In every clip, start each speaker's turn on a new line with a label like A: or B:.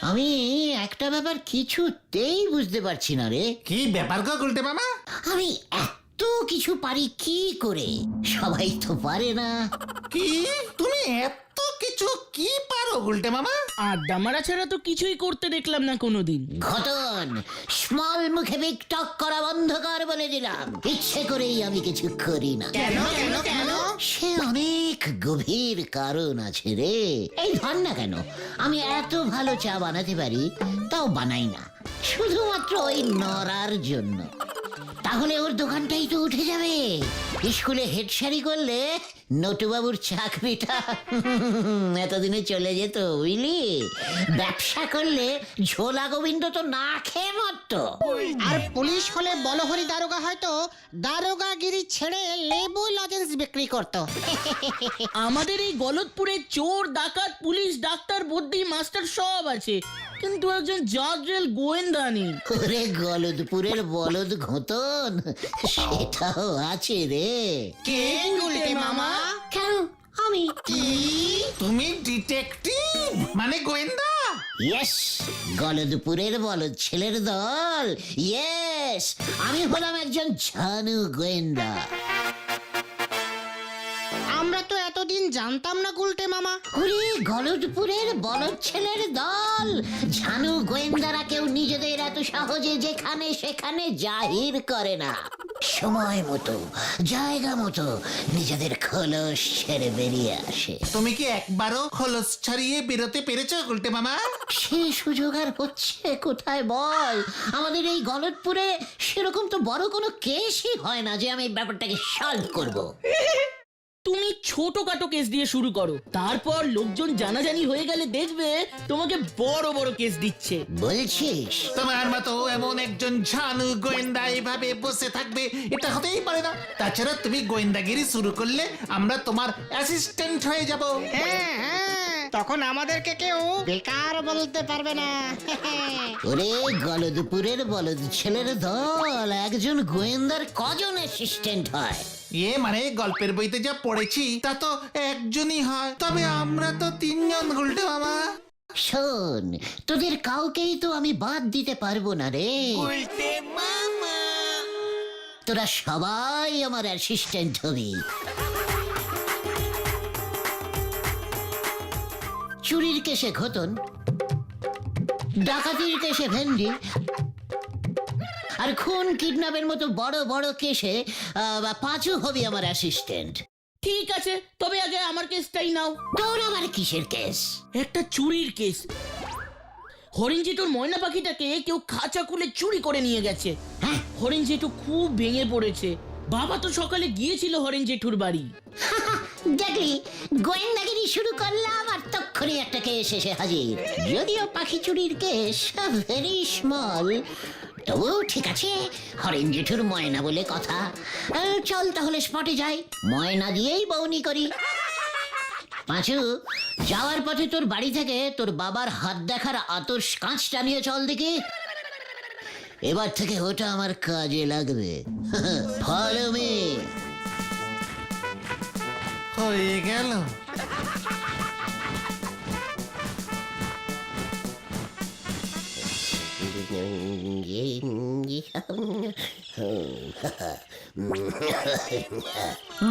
A: আমি একটা ব্যাপার কিছুতেই বুঝতে পারছি না রে।
B: কি ব্যাপার গো গুলটে মামা?
A: আমি এত কিছু পারি কি করে? সবাই তো পারে না।
B: কি তুমি এত কিছু কি পারো গুলটে মামা?
C: আড্ডা মারা ছাড়া তো কিছুই করতে দেখলাম না কোনোদিন।
A: ঘটন, স্মল মুখে বিগ টক করা বন্ধ কর বলে দিলাম। ইচ্ছে করেই আমি কিছু করি না।
B: কেন কেন কেন?
A: সে অনেক গভীর কারণ আছে রে। এই ধর না কেন, আমি এত ভালো চা বানাতে পারি, তাও বানাই না, শুধুমাত্র ওই নড়ার জন্য। তাহলে ওর দোকানটাই তো উঠে যাবে। স্কুলে হেডসারি করলে নটুবাবুর চাকরিটা এতদিনে চলে যেত, বুঝলি? ব্যবসা করলে ঝোলা গোবিন্দ তো না খেয়ে মরতো।
D: আর পুলিশ হলে বলহরি দারোগা হয়তো দারোগাগিরি ছেড়ে লেবু লজেন্স বিক্রি করতো।
C: আমাদের এই গলতপুরে চোর, ডাকাত, পুলিশ, ডাক্তার, বুদ্ধি, মাস্টার সব আছে, কিন্তু একজন জাজরেল গোয়েন্দা নেই।
A: ওরে গলদপুরের বলদ ঘোতন, সেটাও আছে রে।
D: কে গুলটে মামা?
A: কেন আমি?
B: কি তুমি ডিটেকটিভ মানে গোয়েন্দা?
A: ইয়েস, গলদপুরের বলদ ছেলের দল। ইয়েস, আমি হলাম একজন ঝানু গোয়েন্দা।
D: আমরা তো এতদিন জানতাম না গুলটে মামা।
A: ওরে গলদপুরের বলদ ছেলের দল, ঝানু গোয়েন্দারা কেউ নিজেদের এত সহজে যেখানে সেখানে জাহির করে না। সময় মতো, জায়গা মতো নিজেদের খোলস ছেড়ে বেরিয়ে আসে।
B: তুমি কি একবারও খোলস ছাড়িয়ে বেরোতে পেরেছো গুলটে মামা?
A: সে সুযোগ আর হচ্ছে কোথায় বল? আমাদের এই গলদপুরে সেরকম তো বড় কোনো কেসই হয় না যে আমি ব্যাপারটাকে সলভ করব।
C: তুমি ছোটখাটো কেস দিয়ে শুরু করো, তারপর লোকজন জানাজানি হয়ে গেলে দেখবে তোমাকে বড় বড় কেস দিচ্ছে।
A: বলছিস?
B: তোমার মতো এমন একজন ঝানু গোয়েন্দা এভাবে বসে থাকবে এটা হতেই পারে না। তাছাড়া তুমি গোয়েন্দাগিরি শুরু করলে আমরা তোমার অ্যাসিস্ট্যান্ট হয়ে যাব।
D: হ্যাঁ হ্যাঁ, তখন আমাদেরকে কেউ বেকার বলতে পারবে না।
A: ওরে গলদপুরের বলদ ছেলের দল, একজন গোয়েন্দার কজন অ্যাসিস্ট্যান্ট হয়?
B: মানে গল্পের বইতে যা পড়েছি তা তো একজনই হয়, তবে আমরা তো তিনজন গুলটে মামা।
A: শোন, তোদের কাউকেই তো আমি বাদ দিতে পারবো না রে। তোরা সবাই আমার অ্যাসিস্ট্যান্ট হবি। চুরির কেসে ঘোতন, ডাকাতির কেসে ভেন্ডি, আর খুন কিডন্যাপের মতো বড় বড় কেসে পাঁচু হবি আমার অ্যাসিস্ট্যান্ট।
C: ঠিক আছে, তবে আগে আমার কেসটাই নাও।
A: তোর আবার কিসের কেস?
C: একটা চুরির কেস। হরিণ জেঠুর ময়না পাখিটাকে কেউ খাঁচা খুলে চুরি করে নিয়ে গেছে।
A: হ্যাঁ,
C: হরিণ জেঠু খুব ভেঙে পড়েছে। বাবা তো সকালে গিয়েছিল হরিণ জেঠুর বাড়ি।
A: দেখলি, গোয়েন্দাগিরি শুরু করলাম আর তক্ষুনি একটা কেস এসে হাজির। যদিও পাখি চুরির কেস ভেরি স্মল, তবু ঠিক আছে, হরেন জেঠুর ময়না বলে কথা। চল তাহলে স্পটে যাই, ময়না দিয়েই বউনি করি। পাঁচু, যাওয়ার পথে তোর বাড়ি থেকে তোর বাবার হাত দেখার আতস কাঁচটা নিয়ে চল দেখি। এবার থেকে ওটা আমার কাজে লাগবে। Follow me.
B: হয়ে গেল।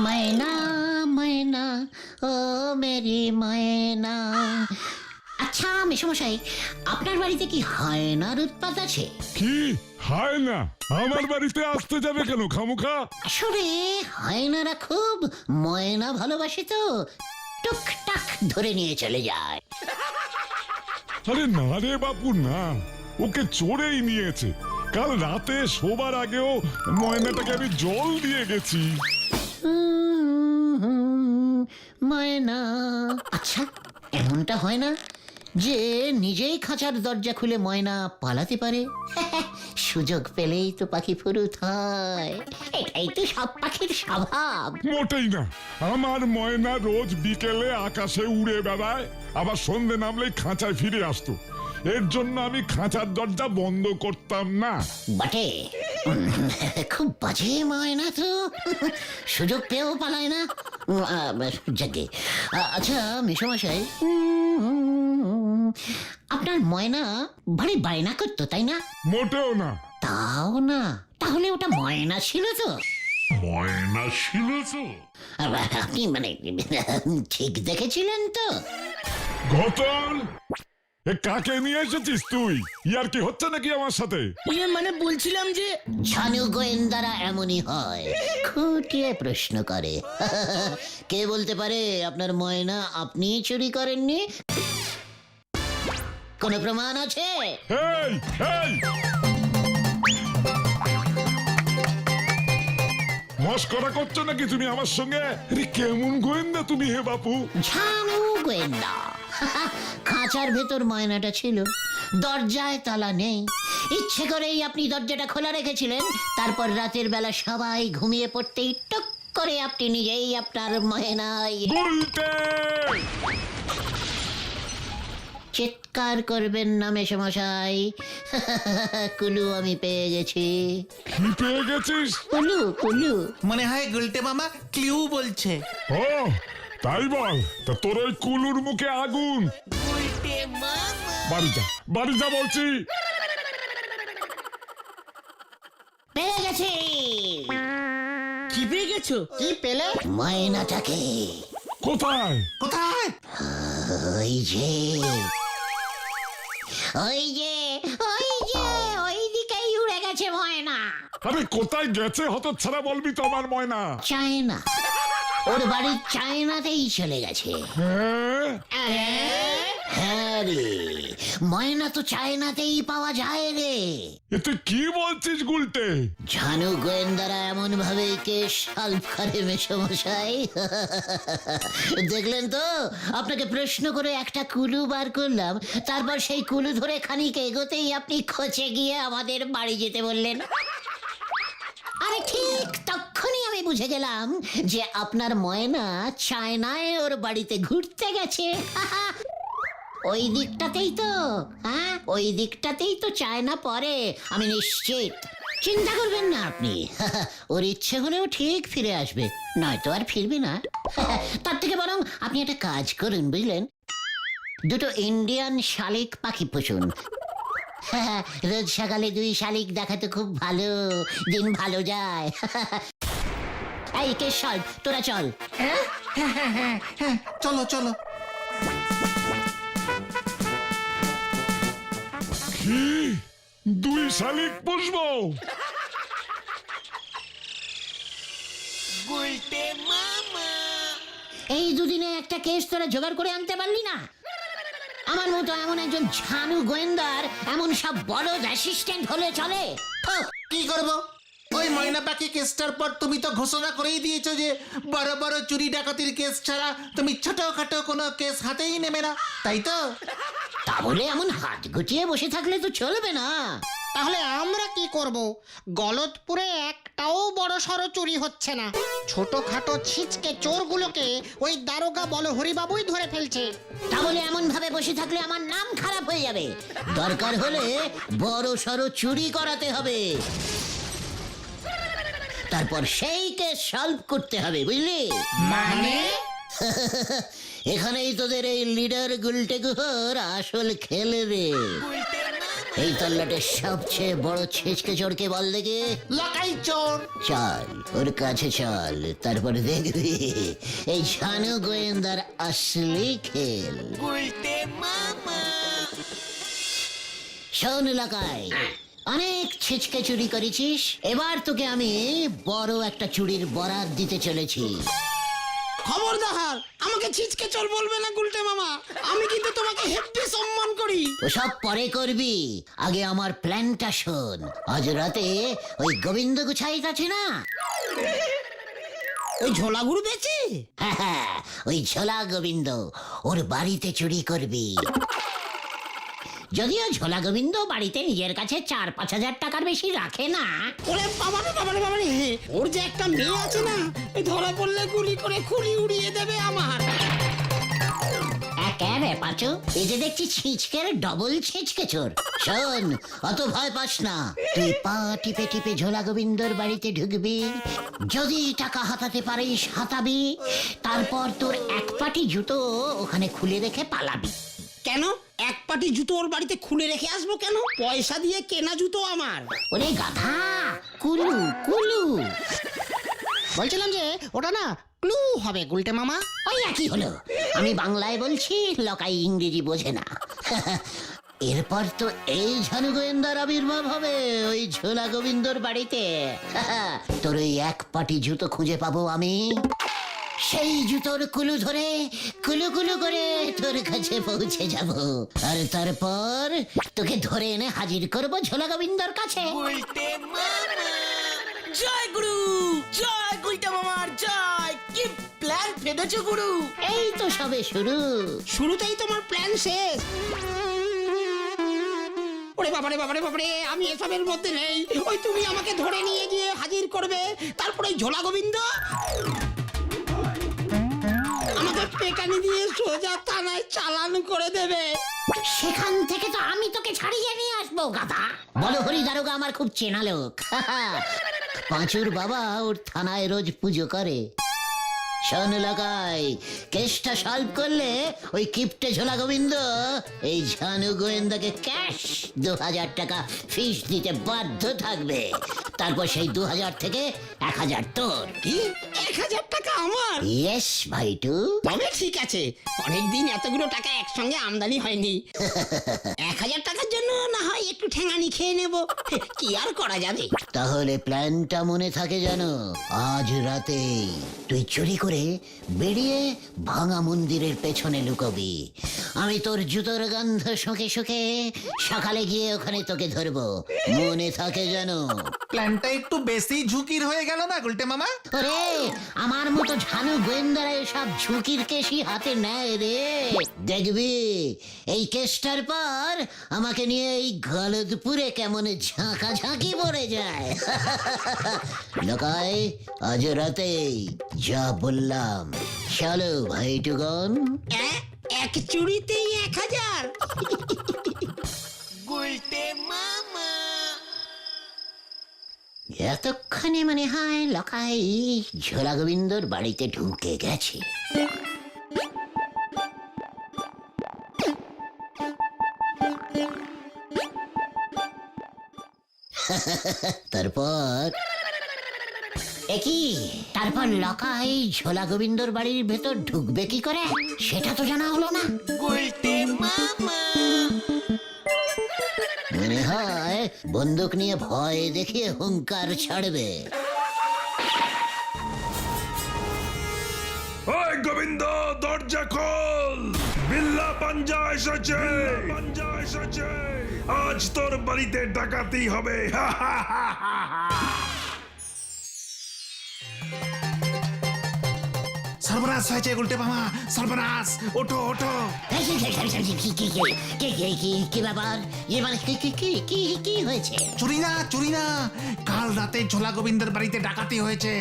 A: मैना मैना ও মেরি ময়না। আচ্ছা মেশমশাই, আপনার বাড়িতে কি হায়নার উৎপাত আছে?
E: কি হায় না? আমার বাড়িতে আসতে যাবে কেন খামুখা?
A: আসলে হায়নারা খুব ময়না ভালোবাসে তো, টুকটাক ধরে নিয়ে চলে যায়।
E: আরে না রে বাপু না, ওকে চোরেই নিয়েছে। কাল রাতে শোবার আগেও ময়নাটাকে আমি জল দিয়ে গেছি।
A: ময়না। আচ্ছা, এমনটা হয় না যে নিজেই খাঁচার দরজা খুলে ময়না পালাতে পারে? সুযোগ পেলেই তো পাখি ফুরুত হয়, এটাই তো সব পাখির স্বভাব।
E: মোটেই না, আমার ময়না রোজ বিকেলে আকাশে উড়ে বেড়ায়, আবার সন্ধে নামলেই খাঁচায় ফিরে আসতো। এর জন্য আমি খাঁচার দরজা বন্ধ করতাম না।
A: বটে, খুব বাজে ময়না তো, সুযোগ পেয়েও পালায় না। যাকে। আচ্ছা মেশমশাই, আপনার ময়না ভারী বায়না করতো তাই না?
E: মোটেও না।
A: তাও না? তাহলে ওটা ময়না ছিল তো?
E: ময়না ছিল তো?
A: আপনি মানে ঠিক দেখেছিলেন তো?
E: ঘটন, এ কাকে নিয়ে এসেছিস তুই? ইয়ার কি হচ্ছে নাকি আমার সাথে?
C: মানে বলছিলাম যে
A: ছানু গোয়েন্দারা এমনই হয়, খুঁটিয়ে প্রশ্ন করে। কে বলতে পারে আপনার ময়না আপনি চুরি করেননি? কোনো প্রমাণ আছে?
E: এই এই, মস্করা করছো নাকি তুমি আমার সঙ্গে? আরে কেমন গোয়েন্দা তুমি হে বাপু?
A: ছানু গোয়েন্দা। খাঁচার ভেতর ময়নাটা ছিল, দরজায় তালা নেই। ইচ্ছে করেই আপনি দরজাটা খোলা রেখেছিলেন। তারপর রাতের বেলা সবাই ঘুমিয়ে পড়তেই টক করে আপনি নিজেই আপনার ময়নায়
E: উল্টে!
A: চিৎকার করবেন না মেশমশাই। কুলু আমি পেয়ে গেছি।
E: কি পেয়ে গেছিস?
A: কুলু কুলু।
B: মনে হয় গুলটে মামা ক্লিউ বলছে।
E: ও তাই বল। তা তোর ওই কুলুর মুখে আগুন। বাড়ি যা, বাড়ি যা বলছি।
A: পেয়ে গেছি।
C: কি পেয়ে গেছো?
D: কি পেলে?
A: ময়নাটাকে।
E: কোথায়?
B: কোথায়?
A: ওই যে ওই যে ওই যে ওই দিকেই উড়ে গেছে ময়না।
E: আরে কোথায় গেছে হতচ্ছাড়া বলবি তো আমার ময়না?
A: চায়না। ওর বাড়ির চায়নাতেই চলে গেছে। হ্যাঁ রে, ময়না তো চায়নাতেই পাওয়া যায় রে।
E: এ তুই কি বলছিস গুলটে?
A: ঝানু গোয়েন্দারা এমন ভাবে কেস সলভ করে মেশমশাই। দেখলেন তো, আপনাকে প্রশ্ন করে একটা কুলু বার করলাম, তারপর সেই কুলু ধরে খানিক এগোতেই আপনি খোঁচে গিয়ে আমাদের বাড়ি যেতে বললেন। আরে ঠিক তখনই আমি বুঝে গেলাম যে আপনার ময়না চায়নায় ওর বাড়িতে ঘুরতে গেছে। ওই দিকটাতেই তো, হ্যাঁ ওই দিকটাতেই তো চায়না পড়ে, আমি নিশ্চিত। চিন্তা করবেন না আপনি। ওর ইচ্ছে হলেও ঠিক ফিরে আসবে, নয়তো আর ফিরবে না। তার থেকে বরং আপনি একটা কাজ করুন বুঝলেন, দুটো ইন্ডিয়ান শালিক পাখি পুষুন। রোজ সকালে 2 শালিক দেখাতে খুব ভালো, দিন ভালো যায়। এই কে সল, তোরা চল।
B: হ্যাঁ, চলো চলো।
E: কি 2 শালিক পুষবো?
A: এই দুদিনে একটা কেস তোরা জোগাড় করে আনতে পারলি না? আমার মতো এমন একজন ঝানু গোয়েন্দার এমন সব বড় অ্যাসিস্ট্যান্ট হলে চলে?
B: কি করব? ওই ময়না পাখি কেসটার পর তুমি তো ঘোষণা করেই দিয়েছো যে বড় বড় চুরি ডাকাতির কেস ছাড়া তুমি ছোটখাটো কোনো কেস হাতেই নেবে না, তাই তো?
A: তা বলে এমন হাত গুটিয়ে বসে থাকলে তো চলবে না।
D: তাহলে আমরা কি করব? গলতপুরে একটাও বড় সড়ো চুরি হচ্ছে না। ছোটখাটো ছিচকে চোরগুলোকে ওই দারোগা বলহরিবাবুই ধরে ফেলছে।
A: তা বলে এমন ভাবে বসে থাকলে আমার নাম খারাপ হয়ে যাবে। দরকার হলে বড় সড়ো চুরি করাতে হবে, তারপর সেই কেস সলভ করতে হবে, বুঝলি?
C: মানে
A: এখানেই তোদের এই লিডার গুলটে গুহর আসল খেল রে। এই তল্লাটের সবচেয়ে বড় ছেচকে চোরকে বল দেখে।
B: লাকাই চোর।
A: চল ওর কাছে চল, তারপরে দেখবি এই ঝানু গোয়েন্দার আসলি খেল। শোন লাকাই, অনেক ছেচকে চুরি করেছিস, এবার তোকে আমি বড় একটা চুরির বরাত দিতে চলেছি।
D: খবরদার আমাকে ছিচকে চোর বলবে না গুলটে মামা, আমি কিন্তু তোমাকে হেব্বি সম্মান করি।
A: ওসব পরে করবি, আগে আমার প্ল্যানটা শোন। আজ রাতে ওই গোবিন্দ গুছাইত আছে না,
D: ওই ঝোলাগুড়ু বেচে?
A: হ্যাঁ, ওই ঝোলা গোবিন্দ, ওর বাড়িতে চুরি করবি। যদিও ঝোলা গোবিন্দ বাড়িতে নিজের কাছে 4-5 হাজার টাকার বেশি রাখে না।
D: ওরে বাবারে বাবারে বাবারে, ওর যে একটা মেয়ে আছে না, এই ধরা পড়লে গুলি করে খুলি উড়িয়ে দেবে আমার।
A: একেবারে পাচু, এই যে দেখছি ছিচকের ডবল ছিচকে চোর। শোন, অত ভয় পাস না, তুই পা টিপে টিপে ঝোলা গোবিন্দর বাড়িতে ঢুকবি, যদি টাকা হাতাতে পারিস হাতাবি, তারপর তোর এক পাটি জুতো ওখানে খুলে রেখে পালাবি।
D: কেন? এক পাটি জুতো ওর বাড়িতে খুলে রেখে আসবো কেন? পয়সা দিয়ে কেনা জুতো আমার।
A: ওরে গাধা, কুলু কুলু।
D: বলছিলাম যে ওটা না ক্লু হবে গুলটে মামা।
A: ওই একই হলো, আমি বাংলায় বলছি, লকাই ইংরেজি বোঝে না। এরপর তো এই ঝানু গোয়েন্দার আবির্ভাব হবে ওই ঝোলা গোবিন্দর বাড়িতে। তোর ওই এক পাটি জুতো খুঁজে পাবো আমি, সেই জুতোর কুলু ধরে কুলু কুলু করে তোর কাছে পৌঁছে যাব, আর তারপর তোকে ধরে এনে হাজির করব ঝোলা গোবিন্দর কাছে।
C: জয় গুরু, জয় গুলটা মামার জয়। কি প্ল্যান ফেলেছো গুরু?
A: এই তো সবে শুরু।
D: শুরুতেই তোমার প্ল্যান শেষ। ওরে বাবারে বাবারে বাবারে, আমি এসবের মধ্যে নেই। ওই তুমি আমাকে ধরে নিয়ে গিয়ে হাজির করবে, তারপরে ঝোলা গোবিন্দ আমাকে পেটানি দিয়ে সোজা থানায় চালান করে দেবে।
A: সেখান থেকে তো আমি তোকে ছাড়িয়ে নিয়ে আসবো গাধা। বলো হরি দারোগা আমার খুব চেনা লোক। পাঁচুর বাবা ওর থানায় রোজ পুজো করে। শোন লাগাই, কেসটা সলভ করলে ওই কিপটে ঝোলা গোবিন্দ এই ঝানু গোয়েন্দাকে ক্যাশ 2000 টাকা ফিস দিতে বাধ্য থাকবে। তারপর সেই 2000 থেকে 1000 তোর।
D: কি 1000 টাকা আমার?
A: ইয়েস ভাইটু।
D: তবে ঠিক আছে, অনেকদিন এতগুলো টাকা একসঙ্গে আমদানি হয়নি। 1000 টাকার জন্য না হয় একটু ঠেঙানি খেয়ে নেব, কি আর করা যাবে।
A: তাহলে প্ল্যানটা মনে থাকে জানো, আজ রাতে তুই চুরি করে বেরিয়ে ভাঙা মন্দিরের পেছনে লুকোবি। আমি তোর জুতোর গন্ধ শুকে শুকে সকালে গিয়ে ওখানে তোকে ধরবো, মনে থাকে জানো।
B: প্ল্যানটা একটু বেশি ঝুঁকির হয়ে গেল না গুলটে মামা?
A: ওরে আমার মতো ঝানু গোয়েন্দারা এসব ঝুঁকির কেসই হাতে নেয় রে। দেখবি এই কেসটার পর আমাকে নিয়ে এই গলদপুরে কেমন ঝাঁকাঝাঁকি পড়ে যায়। লোকাই আজ রাতেই যা বললাম, চলো ভাইটুগন।
D: এক চুরিতেই 1000?
A: এতক্ষণে মনে হয় লকাই ঝোলা গোবিন্দর বাড়িতে ঢুকে গেছে। তারপর তারপর লকাই ঝোলা গোবিন্দর বাড়ির ভেতর ঢুকবে কি করে সেটা তো জানা হলো না। মনে হয় বন্দুক নিয়ে ভয় দেখিয়ে হুঙ্কার ছাড়বে।
E: ওই গোবিন্দ, দরজা খোল, বিল্লা পাঞ্জা এসেছে, পাঞ্জা এসেছে, আজ তোর বাড়িতে ডাকাতি হবে।
B: সর্বনাশ হয়েছে গুলটে মামা, সর্বনাশ! ওঠো ওঠো।
A: কি ব্যাপার? মানে কি হয়েছে?
B: চুরি না, চুরি না, কাল রাতে ঝোলা গোবিন্দের বাড়িতে ডাকাতি হয়েছে।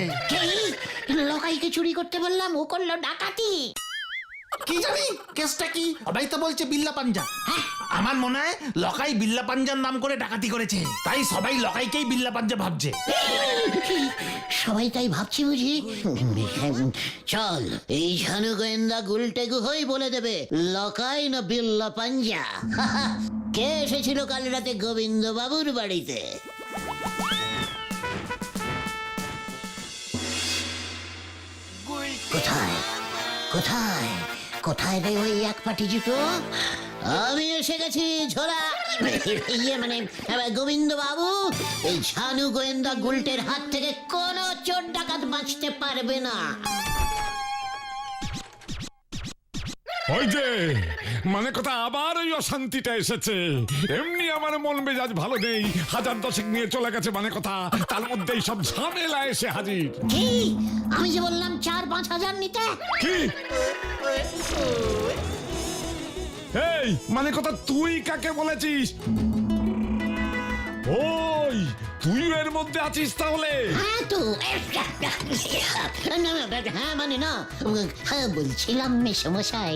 A: লকাইকে চুরি করতে বললাম, ও করলো ডাকাতি।
B: কি জানি কেসটা কি? সবাই তো বলছে বিল্লা পাঞ্জা। আমার মনে হয় লকাই বিল্লা পাঞ্জার নাম করে ডাকাতি করেছে, তাই সবাই লকাইকেই বিল্লা পাঞ্জা ভাবছে।
A: সবাই তাই ভাবছি বুঝি। চল, এই ঝানু গোয়েন্দা গুলটে গুহই বলে দেবে লকাই না বিল্লা পাঞ্জা। কে এসেছিল কাল রাতে গোবিন্দ বাবুর বাড়িতে? কোথায় কোথায় কোথায় রে ওই এক পাটি জুতো? আমি এসে গেছি ঝোলা, মানে গোবিন্দ বাবু। এই ঝানু গোয়েন্দা গুলটের হাত থেকে কোনো চোর ডাকাত বাঁচতে পারবে না।
E: ওই যে মানে কথা, আবার ওই অশান্তিটা এসেছে। এমনি আমার মন মেজাজ ভালো নেই, 1000 নিয়ে চলে গেছে মানে কথা, তার মধ্যেই সব ঝামেলা এসে হাজির।
A: কি? আমি যে বললাম 4-5 হাজার নিতে।
E: কি? এই মানে কথা, তুই কাকে বলেছিস? ওই তুইও এর মধ্যে আছিস তাহলে?
A: হ্যাঁ তো না, হ্যাঁ মানে না, হ্যাঁ বলছিলাম মেসমশাই,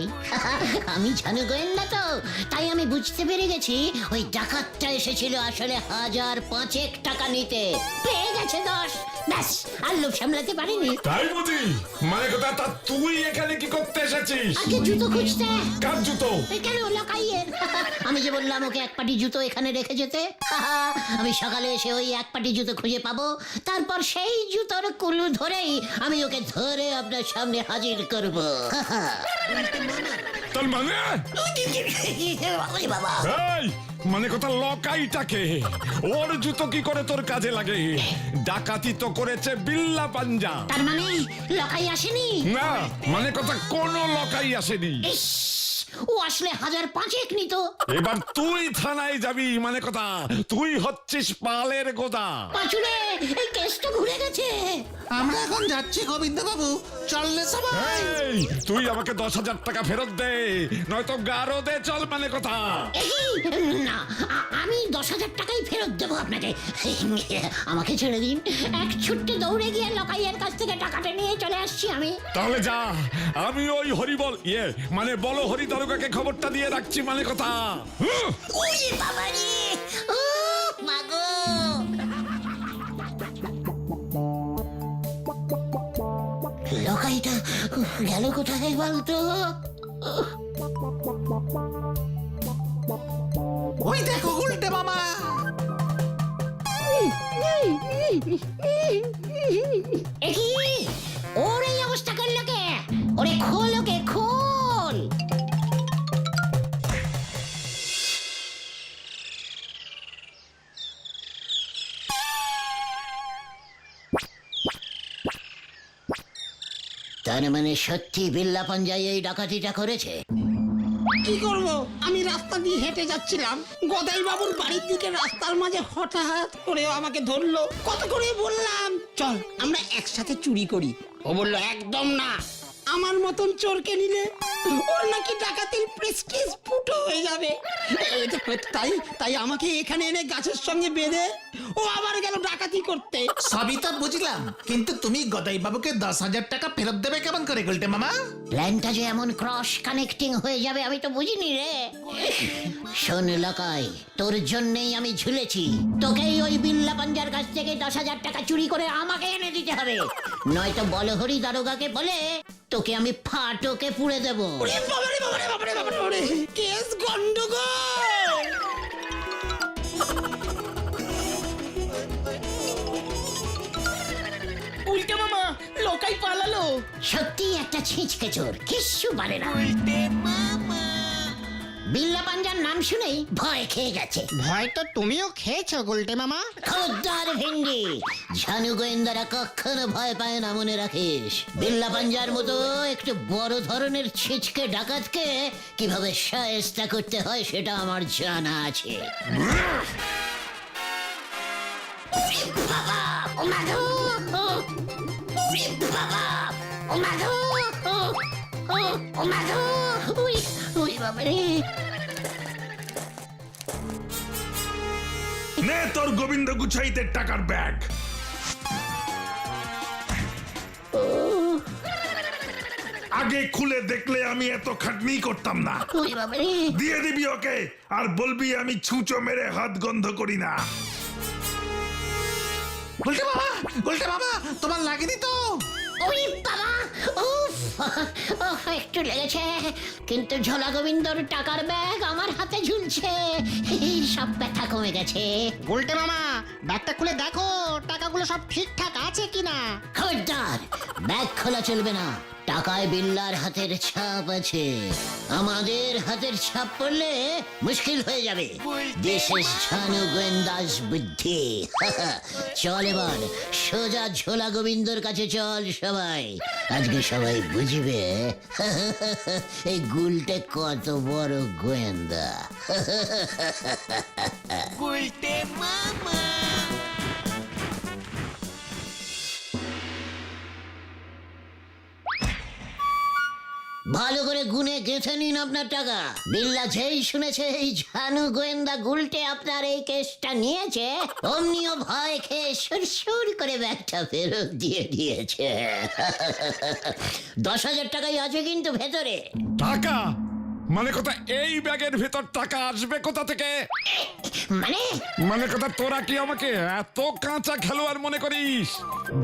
A: আমি জানু গোয়েন্দা তো, তাই আমি বুঝতে পেরে গেছি ওই ডাকাতটা এসেছিল আসলে 1,005 টাকা নিতে, পেয়ে গেছে 10, ব্যাস আর লোভ সামলাতে পারিনি।
E: তাই বুঝি? মানে কথা, তা তুই এখানে কি করতে এসেছিস?
A: আগে জুতো খুঁজতে।
E: কার জুতো?
A: কেন লকাইয়ের? আমি যে বললাম ওকে এক পাটি জুতো এখানে রেখে যেতে, আমি সকালে এসে ওই এক পাটি জুতো খুঁজে পাবো, তারপর সেই জুতোর কুলু ধরেই আমি ওকে ধরে আপনার সামনে হাজির করব।
E: তার মানে
A: ওরে বাবা,
E: এই, মানে কথা লকাইটাকে, ওর জুতো কি করে তোর কাজে লাগে? ডাকাতি তো করেছে বিল্লা পাঞ্জা।
A: তার মানে লকাই আসেনি?
E: না, মানে কথা কোনো লকাই আসেনি।
A: ইস, ও আসলে 1,005 নিত।
E: এবার তুই থানায় যাবি, মানে কথা তুই হচ্ছিস পালের গোদা।
A: পাঁচুরে, এই কেসটা ঘুরে গেছে।
B: আমরা এখন যাচ্ছি গোবিন্দ বাবু, চললে সবাই।
E: এই, তুই আমাকে 10,000 টাকা ফেরত দে, নয়তো গারো দে চল, মানে কথা।
A: এই, না, আমি 10,000 টাকাই ফেরত দেবো আপনাকে। আমাকে ছেড়ে দিন, এক ছুট্টে দৌড়ে গিয়ে লকাইয়ের কাছ থেকে টাকাটা নিয়ে চলে আসছি আমি।
E: তাহলে যা, আমি ওই হরিবল মানে বলো হরি দারোগাকে খবরটা দিয়ে রাখছি, মানে কথা।
A: ওরে বাবা রে, ও মাগো। লকাইটা গেল কোথায় বলতো?
B: ওই দেখো উল্টে মামা।
A: একি ওর এই অবস্থা করলো কে? ওরে খোল, ওকে খোল। তার মানে সত্যি বিল্লা পাঞ্জাই এই ডাকাতিটা করেছে?
D: কি করব? আমি রাস্তা দিয়ে হেঁটে যাচ্ছিলাম, গদাই বাবুর বাড়ির দিকে রাস্তার মাঝে হঠাৎ করে আমাকে ধরলো। কত করে বললাম চল আমরা একসাথে চুরি করি, ও বললো একদম না, আমার মতন চোরকে নিলে ওর নাকি ডাকাতির প্রেস্টিজ ফুটো হয়ে যাবে। তাই তাই আমাকে এখানে এনে গাছের সঙ্গে বেঁধে ও আবার গেল ডাকাতি করতে।
B: সবই তো বুঝলাম, কিন্তু তুমি গদাই বাবুকে 10,000 টাকা ফেরত দেবে কেমন করে গুলটে মামা?
A: প্ল্যানটা যে এমন ক্রস কানেক্টিং হয়ে যাবে আমি তো বুঝিনি রে। শোন লকাই, তোর জন্যই আমি ঝুলেছি, তোকেই ওই বিল্লা পাঞ্জার কাছ থেকে 10,000 টাকা চুরি করে আমাকে এনে দিতে হবে, নয়তো বলহরি দারোগাকে বলে তোকে আমি ফাটকে পুড়ে দেবো।
D: ওরে বাবারে বাবারে বাবারে বাবারে, কেস গন্ডগোল।
C: উল্টে মামা, লকাই পালালো।
A: সত্যি একটা ছিঁচকে চোর, কিচ্ছু পারে না। বিল্লা পাঞ্জার নাম শুনেই ভয় খেয়ে গেছে।
D: ভয় তো তুমিও খেয়েছো গুলটে মামা।
A: খোদ্দার ভেন্ডি, ঝানু গোয়েন্দারা কখনো ভয় পায় না, মনে রাখিস। বিল্লা পাঞ্জার মতো একটু বড় ধরনের ছিচকে ডাকাতকে কিভাবে শায়েস্তা করতে হয় সেটা আমার জানা আছে। বাবা, ও মাধু, বাবা, ও মাধু, ও মাধু, ওই বাবারে।
F: নে তোর গোবিন্দ গুছাইতে টাকার ব্যাগ। আগে খুলে দেখলে আমি এত খাটনি করতাম না।
A: ওই বাবারে।
F: দিয়ে দিবি ওকে, আর বলবি আমি ছুঁচো মেরে হাত গন্ধ করি না।
B: গুলটে মামা, তোমার লাগেনি তো?
A: ওই বাবা, উফ, একটু লেগেছে, কিন্তু ঝোলা গোবিন্দর টাকার ব্যাগ আমার হাতে ঝুলছে, সব ব্যথা কমে গেছে।
D: গুলটে মামা, ব্যাগটা খুলে দেখো টাকাগুলো সব ঠিকঠাক আছে কিনা।
A: খবরদার, ব্যাগ খোলা চলবে না, টাকায় বিল্লার হাতের ছাপ আছে, আমাদের হাতের ছাপ পড়লে মুশকিল হয়ে যাবে। দেশের ঝানু গোয়েন্দাস বুদ্ধি। চল এবার সোজা ঝোলা গোবিন্দর কাছে চল সবাই, আজকে সবাই বুঝবে এই গুলটে কত বড় গোয়েন্দা। ভালো করে গুনে গেঁথে নিন আপনার টাকা। বিল্লা যেই শুনেছে এই ঝানু গোয়েন্দা গুলটে আপনার এই কেসটা নিয়েছে, অমনিও ভয় খেয়ে সুর করে ব্যাগটা ফেরত দিয়ে দিয়েছে। 10,000 টাকাই আছে কিন্তু ভেতরে।
E: টাকা মানে কথা, এই ব্যাগের ভেতর টাকা আসবে কোথা থেকে?
A: মানে
E: কথা তোরা কি আমাকে এত কাঁচা খেলোয়াড় মনে করিস?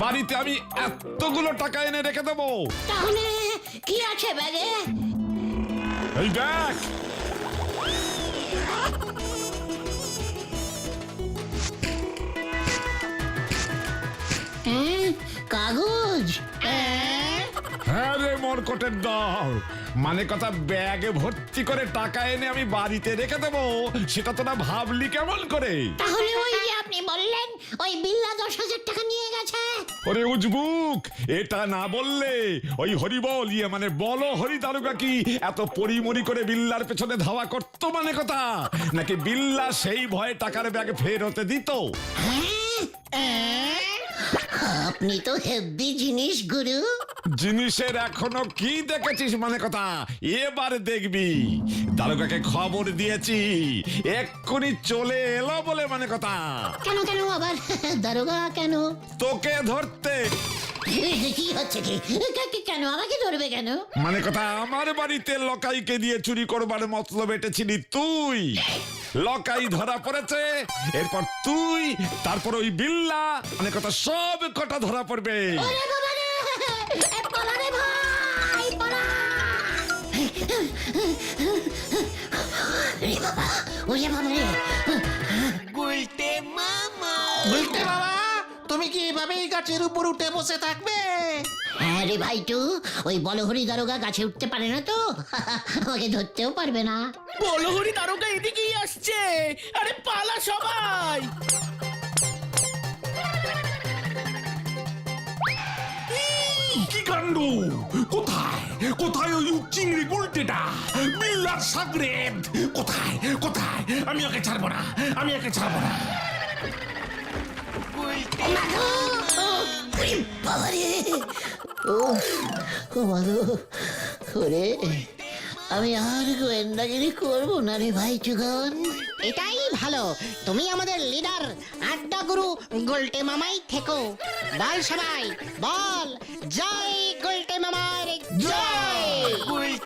E: বাড়িতে আমি এতগুলো টাকা এনে রেখে দেবো?
A: তাহলে কি আছে ব্যাগে?
E: এই দেখ,
A: কাগজ।
E: হ্যাঁ রে মরকটের দল, মানে কথা ব্যাগে ভর্তি করে টাকা এনে আমি বাড়িতে রেখে দেবো, সেটা তোরা ভাবলি কেমন করে?
A: তাহলে ওই যে আপনি বললেন ওই বিল্লা 10,000 টাকা নিয়ে গেছে।
E: ওরে উজবুক, এটা না বললে ওই হরিবল মানে বলো হরি দারোগা কি এত পরিমরি করে বিল্লার পেছনে ধাওয়া করতো মানে কথা, নাকি বিল্লা সেই ভয়ে টাকার ব্যাগ ফেরতে দিত?
A: আপনি তো হেভি জিনিস গুরু।
E: জিনিসের এখনো কি দেখেছিস মানে কথা, এবার দেখবি। দারোগাকে খবর দিয়েছি, এক্ষুনি চলে এলো বলে মানে কথা।
A: কেন আবার দারোগা কেন?
E: তোকে ধরতে।
A: কি হচ্ছে কি? কেন আমাকে ধরবে কেন?
E: মানে কথা, আমার বাড়িতে লকাইকে দিয়ে চুরি করবার মতলব এটেছিলি তুই। লকাই ধরা পড়েছে, এরপর তুই, তারপর ওই বিল্লা, মানে কথা সব কটা ধরা পড়বে।
A: ওরে বাবা রে! পালা রে ভাই, পালা! ওরে বাবা, ওরে বাবা রে!
B: গুলটে বাবা, তুমি কি এভাবেই গাছের উপর উঠে বসে থাকবে?
A: হ্যাঁ রে ভাইটু, ওই বলহরি দারোগা গাছে উঠতে পারে না তো, আমাকে ধরতেও পারবে না।
C: বলহরি দারোগা এদিকেই আসছে, আরে পালা সবাই।
F: কি কাণ্ড! কোথায় কোথায় ওই চিংড়ি গুলটেটা, বিল্লার সাগরেদ? কোথায় কোথায়? আমি ওকে ছাড়বো না, আমি ওকে ছাড়বো না।
A: ওরে বাবা রে! ও মাগো, ওরে, আমি আর গোয়েন্দাগিরি করবো না রে ভাইটুগন।
D: এটাই ভালো, তুমি আমাদের লিডার আড্ডা গুরু গোলটে মামাই থেকো। বল সবাই, বল জয়